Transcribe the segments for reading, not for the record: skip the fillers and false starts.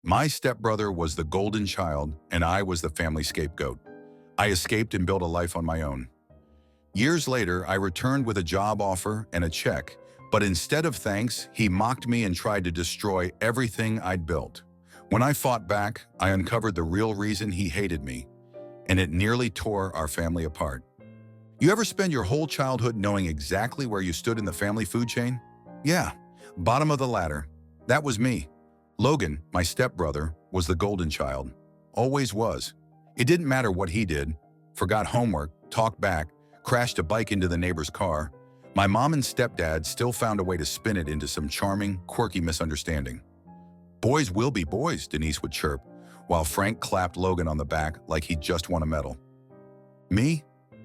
My stepbrother was the golden child, and I was the family scapegoat. I escaped and built a life on my own. Years later, I returned with a job offer and a check, but instead of thanks, he mocked me and tried to destroy everything I'd built. When I fought back, I uncovered the real reason he hated me, and it nearly tore our family apart. You ever spend your whole childhood knowing exactly where you stood in the family food chain? Yeah, bottom of the ladder. That was me. Logan, my stepbrother, was the golden child. Always was. It didn't matter what he did. Forgot homework, talked back, crashed a bike into the neighbor's car. My mom and stepdad still found a way to spin it into some charming, quirky misunderstanding. Boys will be boys, Denise would chirp, while Frank clapped Logan on the back like he'd just won a medal. Me?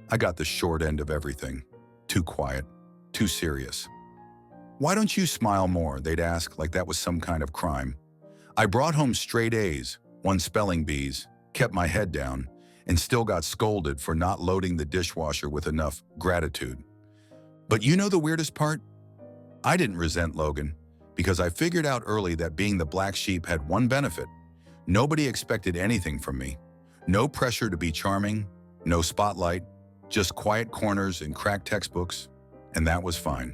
I got the short end of everything. Too quiet, too serious. Why don't you smile more, they'd ask, like that was some kind of crime. I brought home straight A's, won spelling bees, kept my head down, and still got scolded for not loading the dishwasher with enough gratitude. But you know the weirdest part? I didn't resent Logan because I figured out early that being the black sheep had one benefit. Nobody expected anything from me. No pressure to be charming, no spotlight, just quiet corners and cracked textbooks, and that was fine.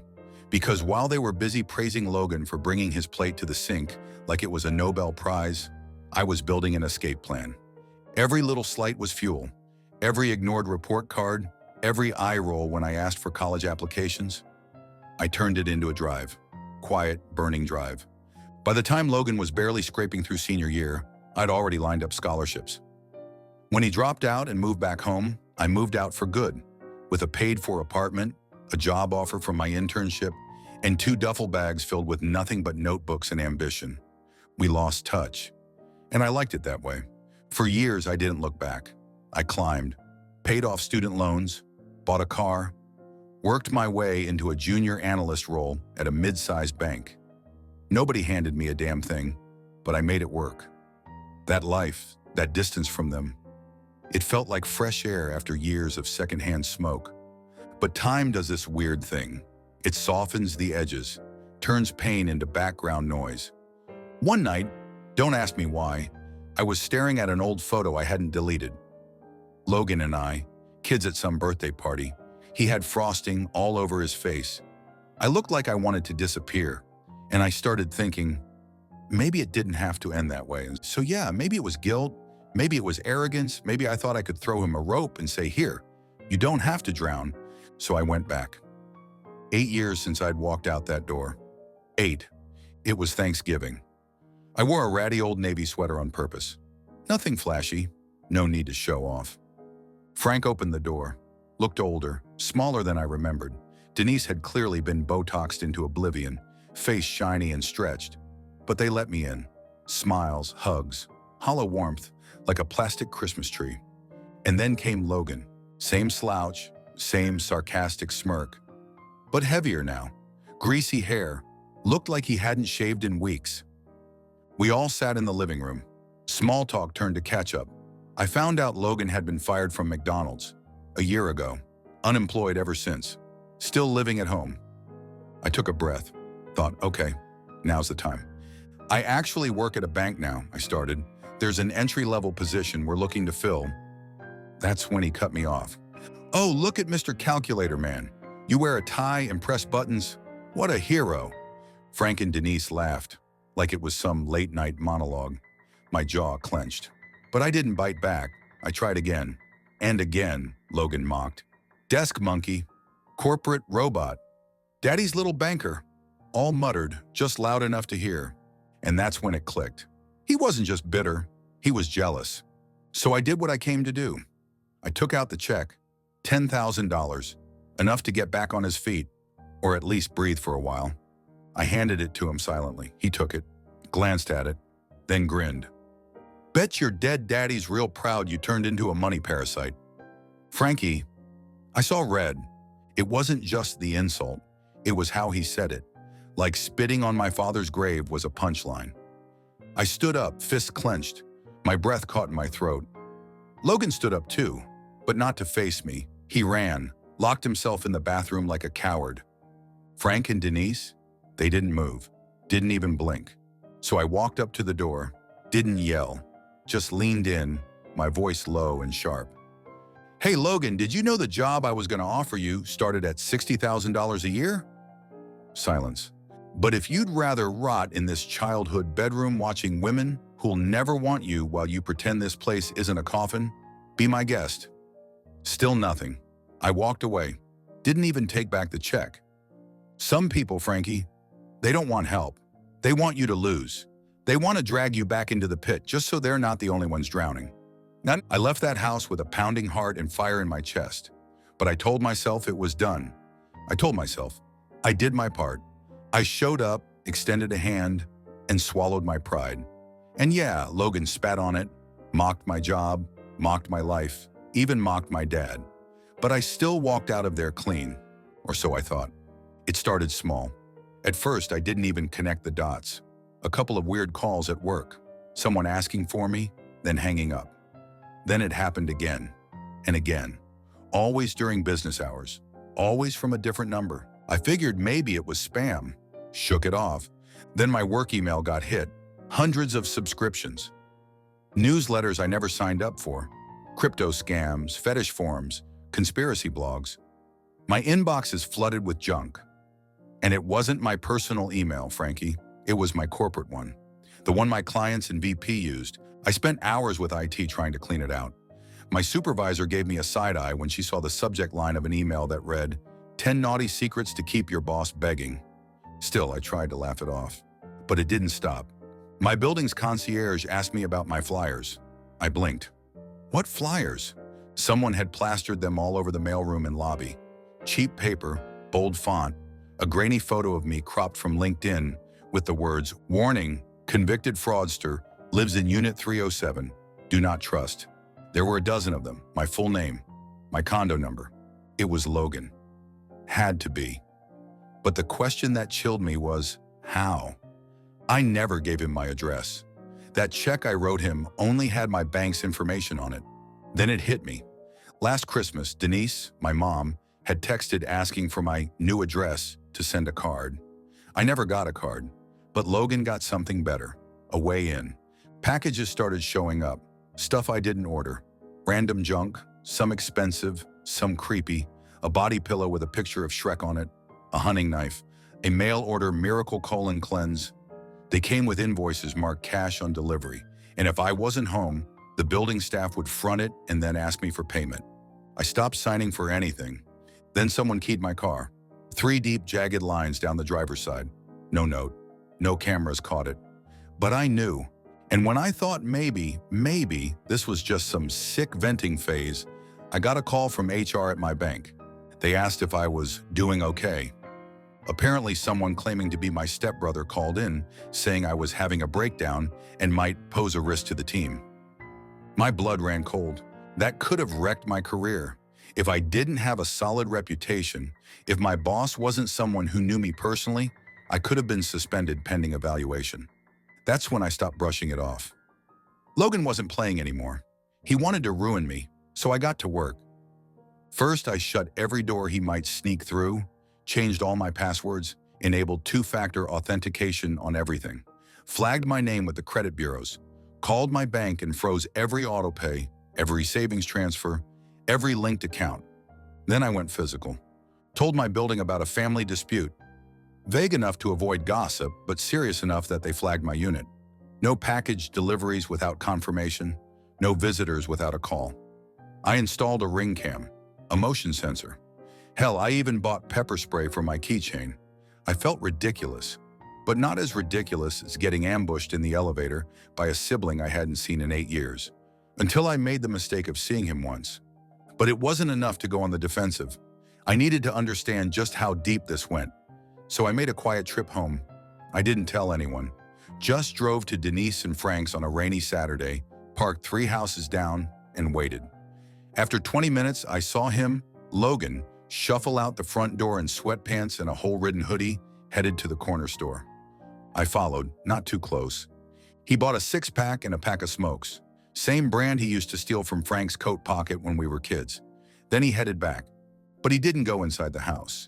Because while they were busy praising Logan for bringing his plate to the sink like it was a Nobel Prize, I was building an escape plan. Every little slight was fuel. Every ignored report card, every eye roll when I asked for college applications, I turned it into a drive. Quiet, burning drive. By the time Logan was barely scraping through senior year, I'd already lined up scholarships. When he dropped out and moved back home, I moved out for good, with a paid-for apartment, a job offer from my internship, and 2 duffel bags filled with nothing but notebooks and ambition. We lost touch, and I liked it that way. For years, I didn't look back. I climbed, paid off student loans, bought a car, worked my way into a junior analyst role at a mid-sized bank. Nobody handed me a damn thing, but I made it work. That life, that distance from them, it felt like fresh air after years of secondhand smoke. But time does this weird thing. It softens the edges, turns pain into background noise. One night, don't ask me why, I was staring at an old photo I hadn't deleted. Logan and I, kids at some birthday party. He had frosting all over his face. I looked like I wanted to disappear, and I started thinking, maybe it didn't have to end that way. So yeah, maybe it was guilt, maybe it was arrogance, maybe I thought I could throw him a rope and say, here, you don't have to drown. So I went back. 8 years since I'd walked out that door. 8. It was Thanksgiving. I wore a ratty old Navy sweater on purpose. Nothing flashy, no need to show off. Frank opened the door, looked older, smaller than I remembered. Denise had clearly been Botoxed into oblivion, face shiny and stretched. But they let me in. Smiles, hugs, hollow warmth, like a plastic Christmas tree. And then came Logan. Same slouch, same sarcastic smirk. But heavier now. Greasy hair. Looked like he hadn't shaved in weeks. We all sat in the living room. Small talk turned to catch up. I found out Logan had been fired from McDonald's a year ago. Unemployed ever since. Still living at home. I took a breath. Thought, okay, now's the time. I actually work at a bank now, I started. There's an entry-level position we're looking to fill. That's when he cut me off. Oh, look at Mr. Calculator Man. You wear a tie and press buttons? What a hero. Frank and Denise laughed, like it was some late-night monologue. My jaw clenched. But I didn't bite back. I tried again. And again, Logan mocked. Desk monkey. Corporate robot. Daddy's little banker. All muttered, just loud enough to hear. And that's when it clicked. He wasn't just bitter, he was jealous. So I did what I came to do. I took out the check, $10,000, enough to get back on his feet, or at least breathe for a while. I handed it to him silently. He took it, glanced at it, then grinned. Bet your dead daddy's real proud you turned into a money parasite. Frankie, I saw red. It wasn't just the insult, it was how he said it. Like spitting on my father's grave was a punchline. I stood up, fists clenched. My breath caught in my throat. Logan stood up too, but not to face me. He ran, locked himself in the bathroom like a coward. Frank and Denise, they didn't move, didn't even blink. So I walked up to the door, Didn't yell, just leaned in, my voice low and sharp. "Hey Logan, did you know the job I was going to offer you started at $60,000 a year?" Silence. "But if you'd rather rot in this childhood bedroom watching women who'll never want you while you pretend this place isn't a coffin, be my guest." Still nothing. I walked away. Didn't even take back the check. Some people, Frankie, they don't want help. They want you to lose. They want to drag you back into the pit just so they're not the only ones drowning. I left that house with a pounding heart and fire in my chest. But I told myself it was done. I told myself I did my part. I showed up, extended a hand, and swallowed my pride. And yeah, Logan spat on it, mocked my job, mocked my life, even mocked my dad. But I still walked out of there clean, or so I thought. It started small. At first, I didn't even connect the dots. A couple of weird calls at work, someone asking for me, then hanging up. Then it happened again and again, always during business hours, always from a different number. I figured maybe it was spam, shook it off. Then my work email got hit, hundreds of subscriptions. Newsletters I never signed up for, crypto scams, fetish forums, conspiracy blogs. My inbox is flooded with junk. And it wasn't my personal email, Frankie. It was my corporate one, the one my clients and VP used. I spent hours with IT trying to clean it out. My supervisor gave me a side-eye when she saw the subject line of an email that read, "10 naughty secrets to keep your boss begging." Still, I tried to laugh it off. But it didn't stop. My building's concierge asked me about my flyers. I blinked. What flyers? Someone had plastered them all over the mailroom and lobby. Cheap paper, bold font, a grainy photo of me cropped from LinkedIn with the words, "Warning, convicted fraudster, lives in Unit 307. Do not trust." There were a dozen of them, my full name, my condo number. It was Logan. Had to be. But the question that chilled me was, how? I never gave him my address. That check I wrote him only had my bank's information on it. Then it hit me. Last Christmas, Denise, my mom, had texted asking for my new address to send a card. I never got a card, but Logan got something better, a way in. Packages started showing up, stuff I didn't order. Random junk, some expensive, some creepy, a body pillow with a picture of Shrek on it, a hunting knife, a mail order miracle colon cleanse. They came with invoices marked cash on delivery, and if I wasn't home, the building staff would front it and then ask me for payment. I stopped signing for anything. Then someone keyed my car. 3 deep, jagged lines down the driver's side. No note, no cameras caught it. But I knew. And when I thought maybe this was just some sick venting phase, I got a call from HR at my bank. They asked if I was doing okay. Apparently someone claiming to be my stepbrother called in, saying I was having a breakdown and might pose a risk to the team. My blood ran cold. That could have wrecked my career. If I didn't have a solid reputation, if my boss wasn't someone who knew me personally, I could have been suspended pending evaluation. That's when I stopped brushing it off. Logan wasn't playing anymore. He wanted to ruin me, so I got to work. First, I shut every door he might sneak through, changed all my passwords, enabled 2-factor authentication on everything, flagged my name with the credit bureaus, called my bank and froze every autopay, every savings transfer, every linked account. Then I went physical. Told my building about a family dispute. Vague enough to avoid gossip, but serious enough that they flagged my unit. No package deliveries without confirmation, no visitors without a call. I installed a ring cam, a motion sensor. Hell, I even bought pepper spray for my keychain. I felt ridiculous, but not as ridiculous as getting ambushed in the elevator by a sibling I hadn't seen in 8 years, until I made the mistake of seeing him once. But it wasn't enough to go on the defensive. I needed to understand just how deep this went. So I made a quiet trip home. I didn't tell anyone. Just drove to Denise and Frank's on a rainy Saturday, parked 3 houses down, and waited. After 20 minutes, I saw him, Logan, shuffle out the front door in sweatpants and a hole-ridden hoodie, headed to the corner store. I followed, not too close. He bought a 6-pack and a pack of smokes. Same brand he used to steal from Frank's coat pocket when we were kids. Then he headed back. But he didn't go inside the house.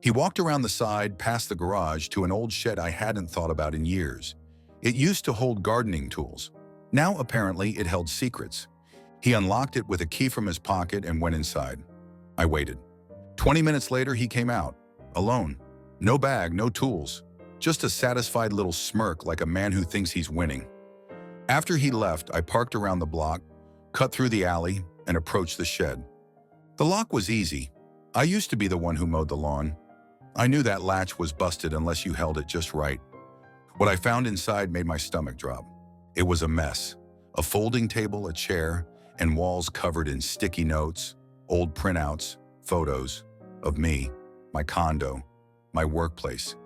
He walked around the side, past the garage, to an old shed I hadn't thought about in years. It used to hold gardening tools, Now, apparently, it held secrets. He unlocked it with a key from his pocket and went inside. I waited. 20 minutes later, he came out, alone. No bag, no tools. Just a satisfied little smirk like a man who thinks he's winning. After he left, I parked around the block, cut through the alley, and approached the shed. The lock was easy. I used to be the one who mowed the lawn. I knew that latch was busted unless you held it just right. What I found inside made my stomach drop. It was a mess. A folding table, a chair, and walls covered in sticky notes, old printouts, photos of me, my condo, my workplace,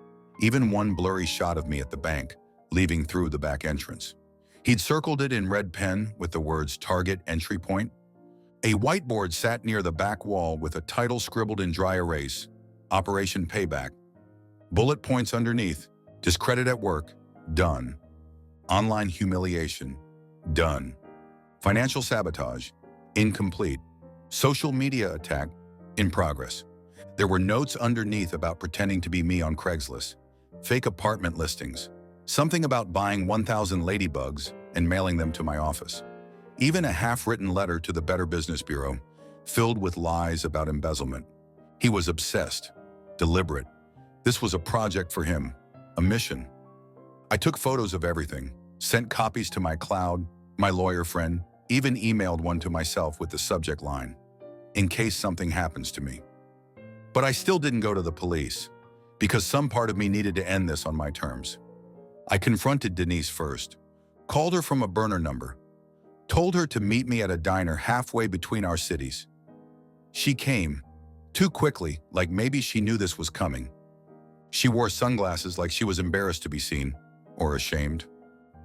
even one blurry shot of me at the bank, leaving through the back entrance. He'd circled it in red pen with the words Target Entry Point. A whiteboard sat near the back wall with a title scribbled in dry erase, Operation Payback. Bullet points underneath, discredit at work, done. Online humiliation, done. Financial sabotage, incomplete. Social media attack, in progress. There were notes underneath about pretending to be me on Craigslist, fake apartment listings, something about buying 1,000 ladybugs and mailing them to my office. Even a half-written letter to the Better Business Bureau, filled with lies about embezzlement. He was obsessed, deliberate. This was a project for him, a mission. I took photos of everything, sent copies to my cloud, my lawyer friend, even emailed one to myself with the subject line, in case something happens to me. But I still didn't go to the police, because some part of me needed to end this on my terms. I confronted Denise first, called her from a burner number, told her to meet me at a diner halfway between our cities. She came, too quickly, like maybe she knew this was coming. She wore sunglasses like she was embarrassed to be seen, or ashamed.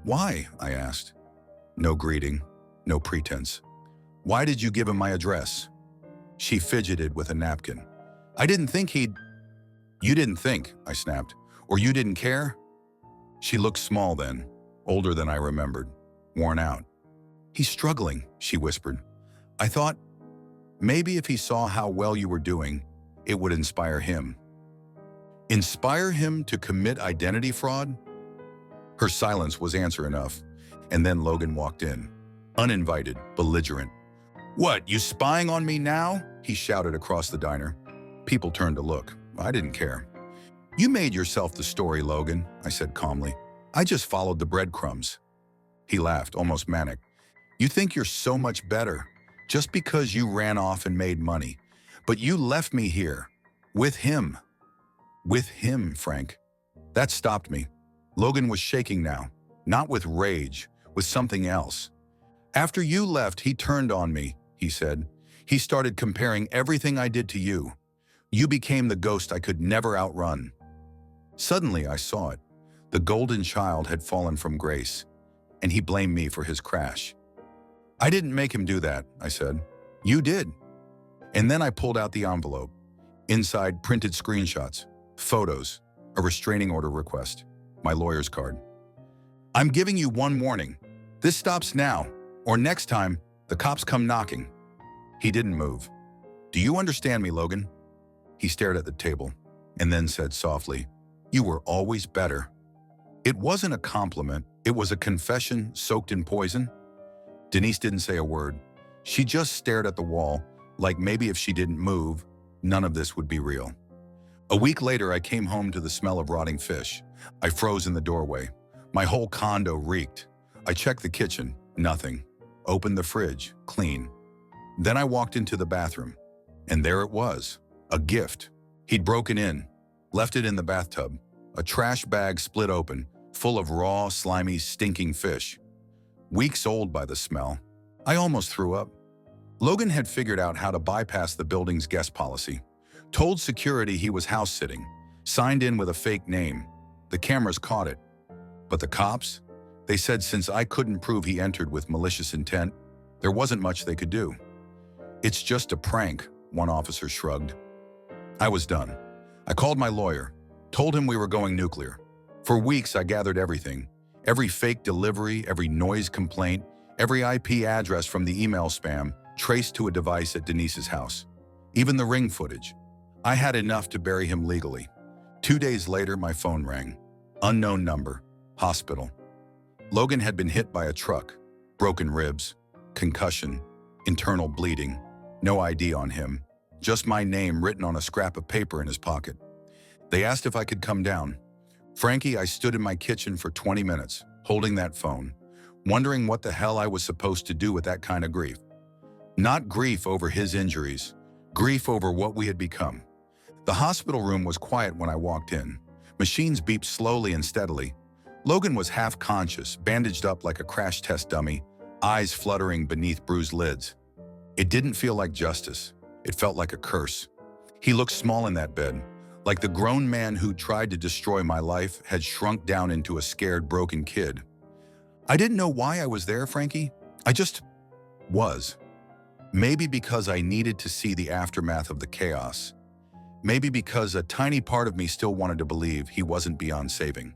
Why? I asked. No greeting, no pretense. Why did you give him my address? She fidgeted with a napkin. I didn't think he'd... You didn't think, I snapped. Or you didn't care? She looked small then, older than I remembered, worn out. He's struggling, she whispered. I thought, maybe if he saw how well you were doing, it would inspire him. Inspire him to commit identity fraud? Her silence was answer enough, and then Logan walked in, uninvited, belligerent. What, you spying on me now? He shouted across the diner. People turned to look. I didn't care. You made yourself the story, Logan, I said calmly. I just followed the breadcrumbs. He laughed, almost manic. You think you're so much better, just because you ran off and made money. But you left me here, with him. With him, Frank. That stopped me. Logan was shaking now, not with rage, with something else. After you left, he turned on me, he said. He started comparing everything I did to you. You became the ghost I could never outrun. Suddenly, I saw it. The golden child had fallen from grace, and he blamed me for his crash. I didn't make him do that, I said. You did. And then I pulled out the envelope. Inside, printed screenshots, photos, a restraining order request, my lawyer's card. I'm giving you one warning. This stops now, or next time, the cops come knocking. He didn't move. Do you understand me, Logan? He stared at the table, and then said softly, You were always better. It wasn't a compliment, it was a confession soaked in poison. Denise didn't say a word. She just stared at the wall, like maybe if she didn't move, none of this would be real. A week later, I came home to the smell of rotting fish. I froze in the doorway. My whole condo reeked. I checked the kitchen, nothing. Opened the fridge, clean. Then I walked into the bathroom, and there it was, a gift. He'd broken in, left it in the bathtub, a trash bag split open, full of raw, slimy, stinking fish. Weeks old by the smell. I almost threw up. Logan had figured out how to bypass the building's guest policy. Told security he was house sitting, signed in with a fake name. The cameras caught it. But the cops? They said since I couldn't prove he entered with malicious intent, there wasn't much they could do. It's just a prank, one officer shrugged. I was done. I called my lawyer, told him we were going nuclear. For weeks, I gathered everything. Every fake delivery, every noise complaint, every IP address from the email spam traced to a device at Denise's house. Even the ring footage. I had enough to bury him legally. 2 days later, my phone rang. Unknown number. Hospital. Logan had been hit by a truck. Broken ribs, concussion, internal bleeding, no ID on him, just my name written on a scrap of paper in his pocket. They asked if I could come down. Frankie, I stood in my kitchen for 20 minutes, holding that phone, wondering what the hell I was supposed to do with that kind of grief. Not grief over his injuries, grief over what we had become. The hospital room was quiet when I walked in. Machines beeped slowly and steadily. Logan was half conscious, bandaged up like a crash test dummy, eyes fluttering beneath bruised lids. It didn't feel like justice. It felt like a curse. He looked small in that bed, like the grown man who tried to destroy my life had shrunk down into a scared, broken kid. I didn't know why I was there, Frankie. I just was. Maybe because I needed to see the aftermath of the chaos. Maybe because a tiny part of me still wanted to believe he wasn't beyond saving.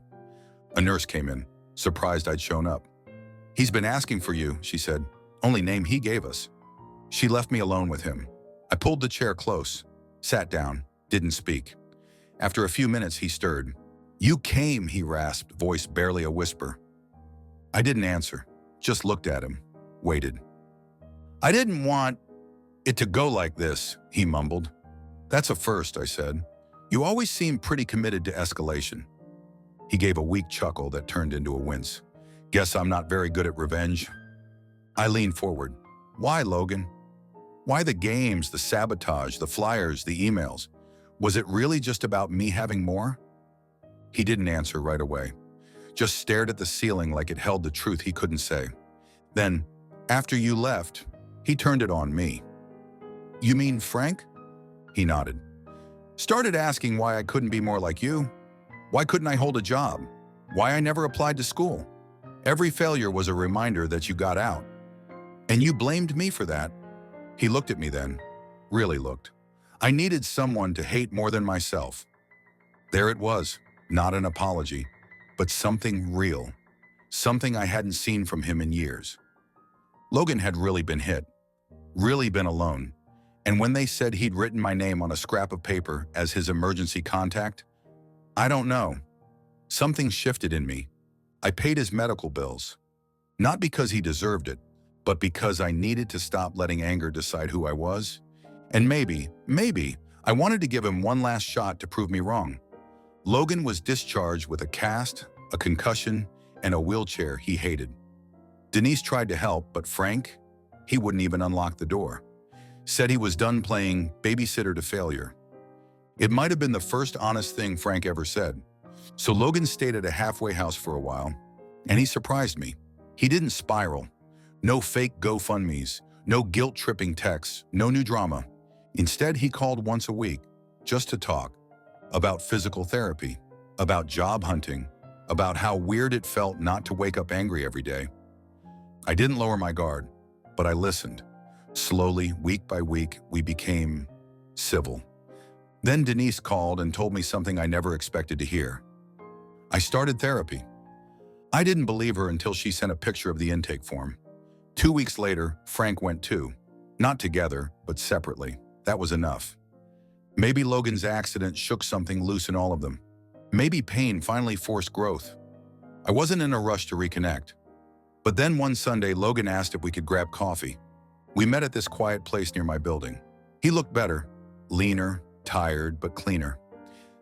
A nurse came in, surprised I'd shown up. "He's been asking for you," she said. "Only name he gave us." She left me alone with him. I pulled the chair close, sat down, didn't speak. After a few minutes, he stirred. "You came," he rasped, voice barely a whisper. I didn't answer, just looked at him, waited. "I didn't want it to go like this," he mumbled. "That's a first," I said. "You always seem pretty committed to escalation." He gave a weak chuckle that turned into a wince. "Guess I'm not very good at revenge." I leaned forward. "Why, Logan? Why the games, the sabotage, the flyers, the emails? Was it really just about me having more?" He didn't answer right away, just stared at the ceiling like it held the truth he couldn't say. Then, after you left, he turned it on me. "You mean Frank?" He nodded. "Started asking why I couldn't be more like you. Why couldn't I hold a job? Why I never applied to school. Every failure was a reminder that you got out. And you blamed me for that." He looked at me then, really looked. I needed someone to hate more than myself. There it was, not an apology, but something real, something I hadn't seen from him in years. Logan had really been hit, really been alone, and when they said he'd written my name on a scrap of paper as his emergency contact, I don't know. Something shifted in me. I paid his medical bills, not because he deserved it, but because I needed to stop letting anger decide who I was. And maybe, I wanted to give him one last shot to prove me wrong. Logan was discharged with a cast, a concussion, and a wheelchair he hated. Denise tried to help, but Frank, he wouldn't even unlock the door. Said he was done playing babysitter to failure. It might have been the first honest thing Frank ever said. So Logan stayed at a halfway house for a while, and he surprised me. He didn't spiral. No fake GoFundMes, no guilt-tripping texts, no new drama. Instead, he called once a week, just to talk. About physical therapy, about job hunting, about how weird it felt not to wake up angry every day. I didn't lower my guard, but I listened. Slowly, week by week, we became civil. Then Denise called and told me something I never expected to hear. I started therapy. I didn't believe her until she sent a picture of the intake form. 2 weeks later, Frank went too. Not together, but separately. That was enough. Maybe Logan's accident shook something loose in all of them. Maybe pain finally forced growth. I wasn't in a rush to reconnect. But then one Sunday, Logan asked if we could grab coffee. We met at this quiet place near my building. He looked better, leaner, tired, but cleaner.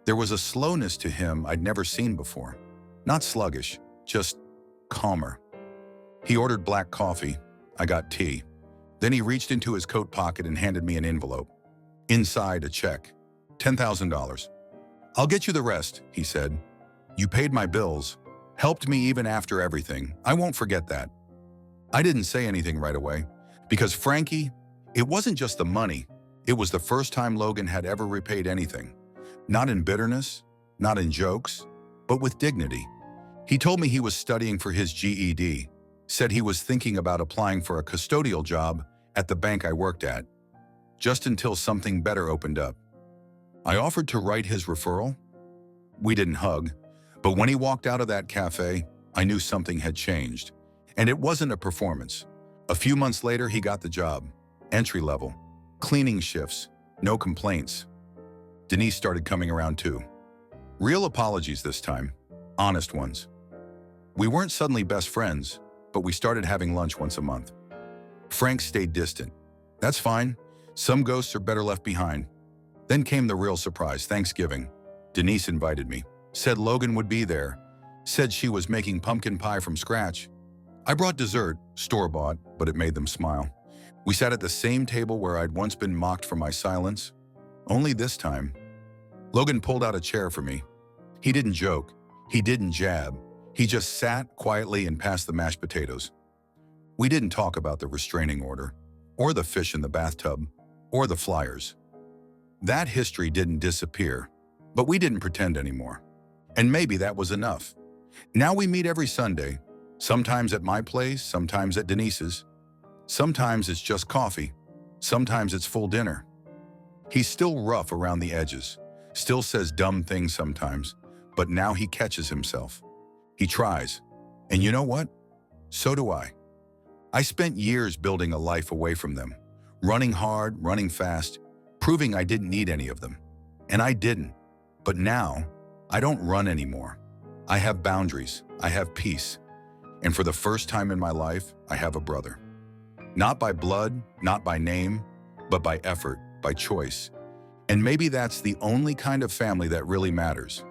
There was a slowness to him I'd never seen before. Not sluggish, just calmer. He ordered black coffee. I got tea. Then he reached into his coat pocket and handed me an envelope. Inside, a check. $10,000. "I'll get you the rest," he said. "You paid my bills, helped me even after everything. I won't forget that." I didn't say anything right away, because Frankie, it wasn't just the money. It was the first time Logan had ever repaid anything. Not in bitterness, not in jokes, but with dignity. He told me he was studying for his GED, said he was thinking about applying for a custodial job at the bank I worked at, just until something better opened up. I offered to write his referral. We didn't hug, but when he walked out of that cafe, I knew something had changed. And it wasn't a performance. A few months later, he got the job. Entry level, cleaning shifts, no complaints. Denise started coming around too. Real apologies this time, honest ones. We weren't suddenly best friends, but we started having lunch once a month. Frank stayed distant. That's fine. Some ghosts are better left behind. Then came the real surprise, Thanksgiving. Denise invited me, said Logan would be there, said she was making pumpkin pie from scratch. I brought dessert, store-bought, but it made them smile. We sat at the same table where I'd once been mocked for my silence. Only this time, Logan pulled out a chair for me. He didn't joke. He didn't jab. He just sat quietly and passed the mashed potatoes. We didn't talk about the restraining order, or the fish in the bathtub, or the flyers. That history didn't disappear, but we didn't pretend anymore. And maybe that was enough. Now we meet every Sunday, sometimes at my place, sometimes at Denise's. Sometimes it's just coffee. Sometimes it's full dinner. He's still rough around the edges, still says dumb things sometimes, but now he catches himself. He tries. And you know what? So do I. I spent years building a life away from them, running hard, running fast, proving I didn't need any of them. And I didn't. But now, I don't run anymore. I have boundaries. I have peace. And for the first time in my life, I have a brother. Not by blood, not by name, but by effort, by choice. And maybe that's the only kind of family that really matters.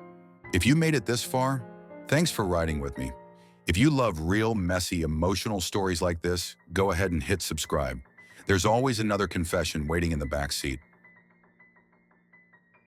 If you made it this far, thanks for riding with me. If you love real, messy, emotional stories like this, go ahead and hit subscribe. There's always another confession waiting in the back seat.